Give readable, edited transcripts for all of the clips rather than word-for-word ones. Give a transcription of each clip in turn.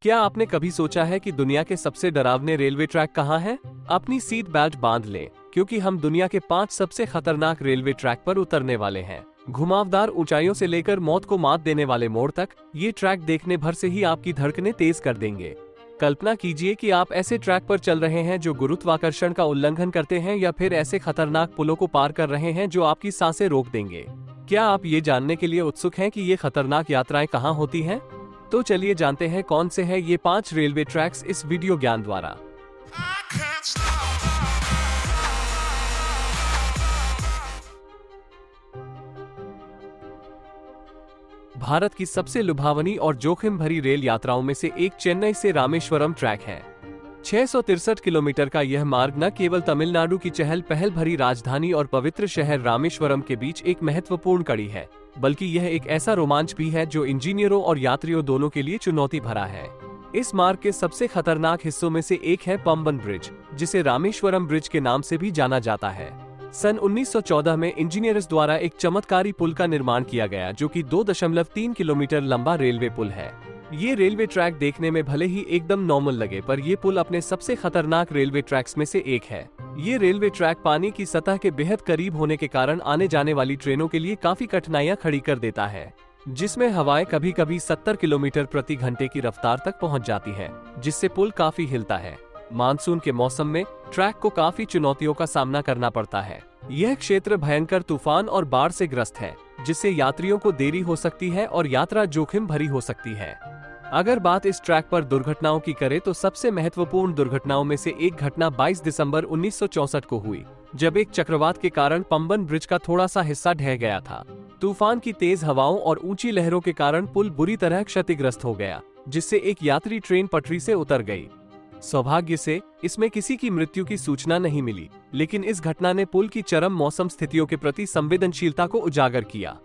क्या आपने कभी सोचा है कि दुनिया के सबसे डरावने रेलवे ट्रैक कहाँ है? अपनी सीट बेल्ट बांध लें, क्योंकि हम दुनिया के 5 सबसे खतरनाक रेलवे ट्रैक पर उतरने वाले हैं। घुमावदार ऊंचाइयों से लेकर मौत को मात देने वाले मोड़ तक, ये ट्रैक देखने भर से ही आपकी धड़कनें तेज कर देंगे। कल्पना कीजिए कि आप ऐसे ट्रैक पर चल रहे हैं जो गुरुत्वाकर्षण का उल्लंघन करते हैं, या फिर ऐसे खतरनाक पुलों को पार कर रहे हैं जो आपकी सांसें रोक देंगे। क्या आप ये जानने के लिए उत्सुक हैं कि ये खतरनाक यात्राएं कहाँ होती हैं? तो चलिए जानते हैं कौन से हैं ये 5 रेलवे ट्रैक्स इस वीडियो ज्ञान द्वारा। भारत की सबसे लुभावनी और जोखिम भरी रेल यात्राओं में से एक चेन्नई से रामेश्वरम ट्रैक है। 663 किलोमीटर का यह मार्ग न केवल तमिलनाडु की चहल पहल भरी राजधानी और पवित्र शहर रामेश्वरम के बीच एक महत्वपूर्ण कड़ी है, बल्कि यह एक ऐसा रोमांच भी है जो इंजीनियरों और यात्रियों दोनों के लिए चुनौती भरा है। इस मार्ग के सबसे खतरनाक हिस्सों में से एक है पंबन ब्रिज, जिसे रामेश्वरम ब्रिज के नाम से भी जाना जाता है। सन 1914 में इंजीनियर्स द्वारा एक चमत्कारी पुल का निर्माण किया गया, जो कि 2.3 किलोमीटर लंबा रेलवे पुल है। ये रेलवे ट्रैक देखने में भले ही एकदम नॉर्मल लगे, पर ये पुल अपने सबसे खतरनाक रेलवे ट्रैक्स में से एक है। ये रेलवे ट्रैक पानी की सतह के बेहद करीब होने के कारण आने जाने वाली ट्रेनों के लिए काफी कठिनाइयां खड़ी कर देता है, जिसमें हवाएं कभी कभी 70 किलोमीटर प्रति घंटे की रफ्तार तक पहुंच जाती है, जिससे पुल काफी हिलता है। मानसून के मौसम में ट्रैक को काफी चुनौतियों का सामना करना पड़ता है। यह क्षेत्र भयंकर तूफान और बाढ़ से ग्रस्त है, जिससे यात्रियों को देरी हो सकती है और यात्रा जोखिम भरी हो सकती है। अगर बात इस ट्रैक पर दुर्घटनाओं की करें तो सबसे महत्वपूर्ण दुर्घटनाओं में से एक घटना 22 दिसंबर 1964 को हुई, जब एक चक्रवात के कारण पंबन ब्रिज का थोड़ा सा हिस्सा ढह गया था। तूफान की तेज हवाओं और ऊंची लहरों के कारण पुल बुरी तरह क्षतिग्रस्त हो गया, जिससे एक यात्री ट्रेन पटरी से उतर गई। सौभाग्य से इसमें किसी की मृत्यु की सूचना नहीं मिली, लेकिन इस घटना ने पुल की चरम मौसम स्थितियों के प्रति संवेदनशीलता को उजागर किया।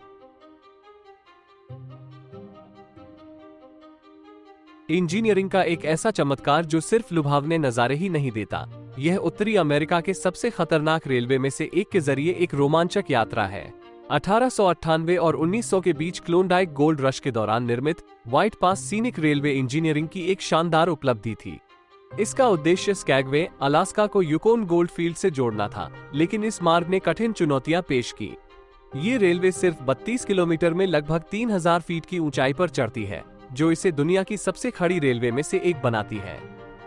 इंजीनियरिंग का एक ऐसा चमत्कार जो सिर्फ लुभावने नजारे ही नहीं देता, यह उत्तरी अमेरिका के सबसे खतरनाक रेलवे में से एक के जरिए एक रोमांचक यात्रा है। 1898 और 1900 के बीच क्लोंडाइक गोल्ड रश के दौरान निर्मित व्हाइट पास सीनिक रेलवे इंजीनियरिंग की एक शानदार उपलब्धि थी। इसका उद्देश्य स्कैगवे, अलास्का को यूकोन गोल्ड फील्ड से जोड़ना था, लेकिन इस मार्ग ने कठिन चुनौतियां पेश की। ये रेलवे सिर्फ 32 किलोमीटर में लगभग 3000 फीट की ऊंचाई पर चढ़ती है, जो इसे दुनिया की सबसे खड़ी रेलवे में से एक बनाती है।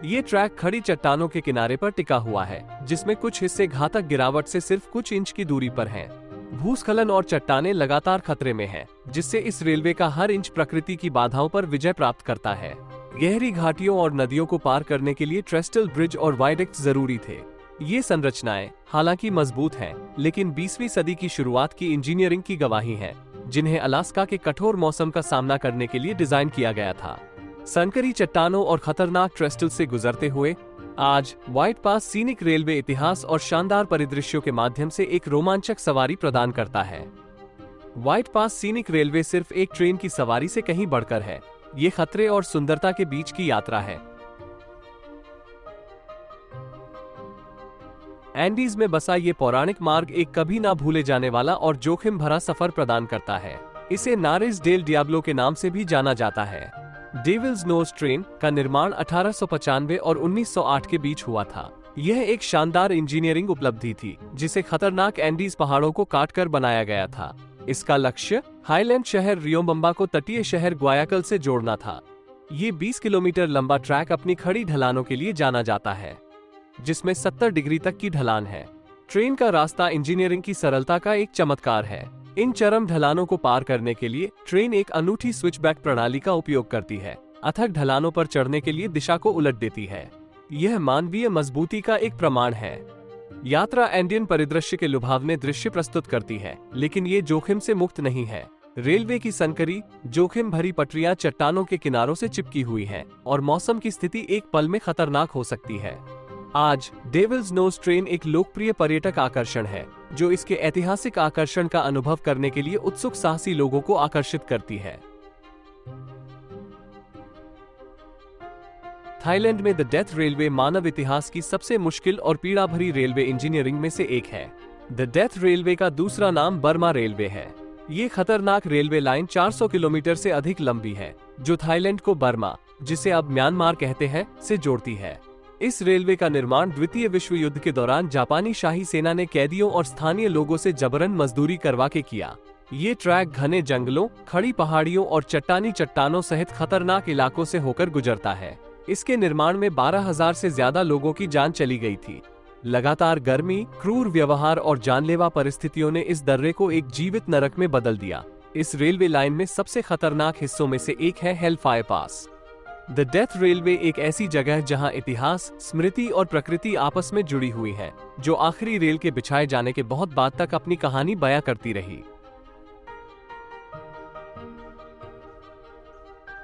ये ट्रैक खड़ी चट्टानों के किनारे पर टिका हुआ है, जिसमें कुछ हिस्से घातक गिरावट से सिर्फ कुछ इंच की दूरी पर हैं। भूस्खलन और चट्टानें लगातार खतरे में हैं, जिससे इस रेलवे का हर इंच प्रकृति की बाधाओं पर विजय प्राप्त करता है। गहरी घाटियों और नदियों को पार करने के लिए ट्रेस्टल ब्रिज और वायडक्ट जरूरी थे। ये संरचनाएं हालांकि मजबूत हैं, लेकिन 20वीं सदी की शुरुआत की इंजीनियरिंग की गवाही है, जिन्हें अलास्का के कठोर मौसम का सामना करने के लिए डिजाइन किया गया था। संकरी चट्टानों और खतरनाक ट्रेस्टल से गुजरते हुए आज व्हाइट पास सीनिक रेलवे इतिहास और शानदार परिदृश्यों के माध्यम से एक रोमांचक सवारी प्रदान करता है। व्हाइट पास सीनिक रेलवे सिर्फ एक ट्रेन की सवारी से कहीं बढ़कर है। ये खतरे और सुंदरता के बीच की यात्रा है। एंडीज में बसा ये पौराणिक मार्ग एक कभी ना भूले जाने वाला और जोखिम भरा सफर प्रदान करता है। इसे नारिस डेल डियाब्लो के नाम से भी जाना जाता है। डेविल्स नोज ट्रेन का निर्माण 1895 और 1908 के बीच हुआ था। यह एक शानदार इंजीनियरिंग उपलब्धि थी, जिसे खतरनाक एंडीज पहाड़ों को काटकर बनाया गया था। इसका लक्ष्य हाईलैंड शहर रियोम्बम्बा को तटीय शहर ग्वायाकल से जोड़ना था। ये 20 किलोमीटर लंबा ट्रैक अपनी खड़ी ढलानों के लिए जाना जाता है, जिसमें 70 डिग्री तक की ढलान है। ट्रेन का रास्ता इंजीनियरिंग की सरलता का एक चमत्कार है। इन चरम ढलानों को पार करने के लिए ट्रेन एक अनूठी स्विचबैक प्रणाली का उपयोग करती है। अथक ढलानों पर चढ़ने के लिए दिशा को उलट देती है। यह मानवीय मजबूती का एक प्रमाण है। यात्रा एंडियन परिदृश्य के लुभावने दृश्य प्रस्तुत करती है, लेकिन ये जोखिम से मुक्त नहीं है। रेलवे की संकरी, जोखिम भरी पटरियां चट्टानों के किनारों से चिपकी हुई हैं, और मौसम की स्थिति एक पल में खतरनाक हो सकती है। आज डेविल्स नोज ट्रेन एक लोकप्रिय पर्यटक आकर्षण है, जो इसके ऐतिहासिक आकर्षण का अनुभव करने के लिए उत्सुक साहसी लोगों को आकर्षित करती है। थाईलैंड में द डेथ रेलवे मानव इतिहास की सबसे मुश्किल और पीड़ा भरी रेलवे इंजीनियरिंग में से एक है। द डेथ रेलवे का दूसरा नाम बर्मा रेलवे है। ये खतरनाक रेलवे लाइन 400 किलोमीटर से अधिक लंबी है, जो थाईलैंड को बर्मा, जिसे अब म्यांमार कहते हैं, से जोड़ती है। इस रेलवे का निर्माण द्वितीय विश्व युद्ध के दौरान जापानी शाही सेना ने कैदियों और स्थानीय लोगों से जबरन मजदूरी करवा के किया। ये ट्रैक घने जंगलों, खड़ी पहाड़ियों और चट्टानी चट्टानों सहित खतरनाक इलाकों से होकर गुजरता है। इसके निर्माण में 12,000 से ज्यादा लोगों की जान चली गई थी। लगातार गर्मी, क्रूर व्यवहार और जानलेवा परिस्थितियों ने इस दर्रे को एक जीवित नरक में बदल दिया। इस रेलवे लाइन में सबसे खतरनाक हिस्सों में से एक है Hellfire pass. The death railway एक ऐसी जगह है जहां इतिहास, स्मृति और प्रकृति आपस में जुड़ी हुई है, जो आखिरी रेल के बिछाए जाने के बहुत बाद तक अपनी कहानी बयां करती रही।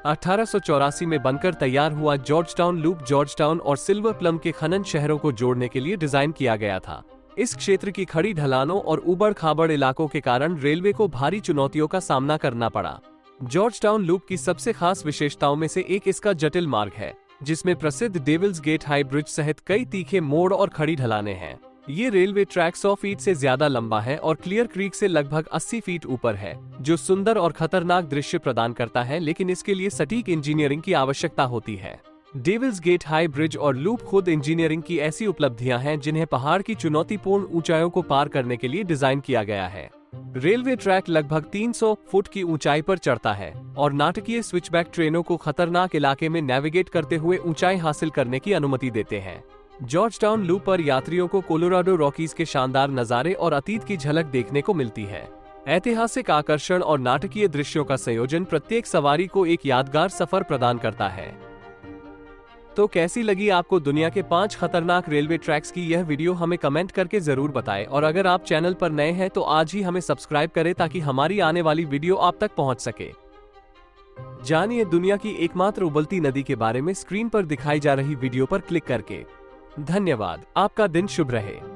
1884 में बनकर तैयार हुआ जॉर्जटाउन लूप जॉर्जटाउन और सिल्वर प्लम के खनन शहरों को जोड़ने के लिए डिजाइन किया गया था। इस क्षेत्र की खड़ी ढलानों और उबड़ खाबड़ इलाकों के कारण रेलवे को भारी चुनौतियों का सामना करना पड़ा। जॉर्जटाउन लूप की सबसे खास विशेषताओं में से एक इसका जटिल मार्ग है, जिसमें प्रसिद्ध डेविल्स गेट हाई ब्रिज सहित कई तीखे मोड़ और खड़ी ढलानें हैं। ये रेलवे ट्रैक 100 फीट से ज्यादा लंबा है और क्लियर क्रीक से लगभग 80 फीट ऊपर है, जो सुंदर और खतरनाक दृश्य प्रदान करता है, लेकिन इसके लिए सटीक इंजीनियरिंग की आवश्यकता होती है। डेविल्स गेट हाई ब्रिज और लूप खुद इंजीनियरिंग की ऐसी उपलब्धियां हैं जिन्हें पहाड़ की चुनौतीपूर्ण ऊंचाइयों को पार करने के लिए डिजाइन किया गया है। रेलवे ट्रैक लगभग 300 फुट की ऊंचाई पर चढ़ता है और नाटकीय स्विचबैक ट्रेनों को खतरनाक इलाके में नेविगेट करते हुए ऊंचाई हासिल करने की अनुमति देते हैं। जॉर्जटाउन लूप पर यात्रियों को कोलोराडो रॉकीज के शानदार नजारे और अतीत की झलक देखने को मिलती है। ऐतिहासिक आकर्षण और नाटकीय दृश्यों का संयोजन प्रत्येक सवारी को एक यादगार सफर प्रदान करता है। तो कैसी लगी आपको दुनिया के 5 खतरनाक रेलवे ट्रैक्स की यह वीडियो? हमें कमेंट करके जरूर बताएं और अगर आप चैनल पर नए हैं तो आज ही हमें सब्सक्राइब करें ताकि हमारी आने वाली वीडियो आप तक पहुंच सके। जानिए दुनिया की एकमात्र उबलती नदी के बारे में स्क्रीन पर दिखाई जा रही वीडियो पर क्लिक करके। धन्यवाद। आपका दिन शुभ रहे।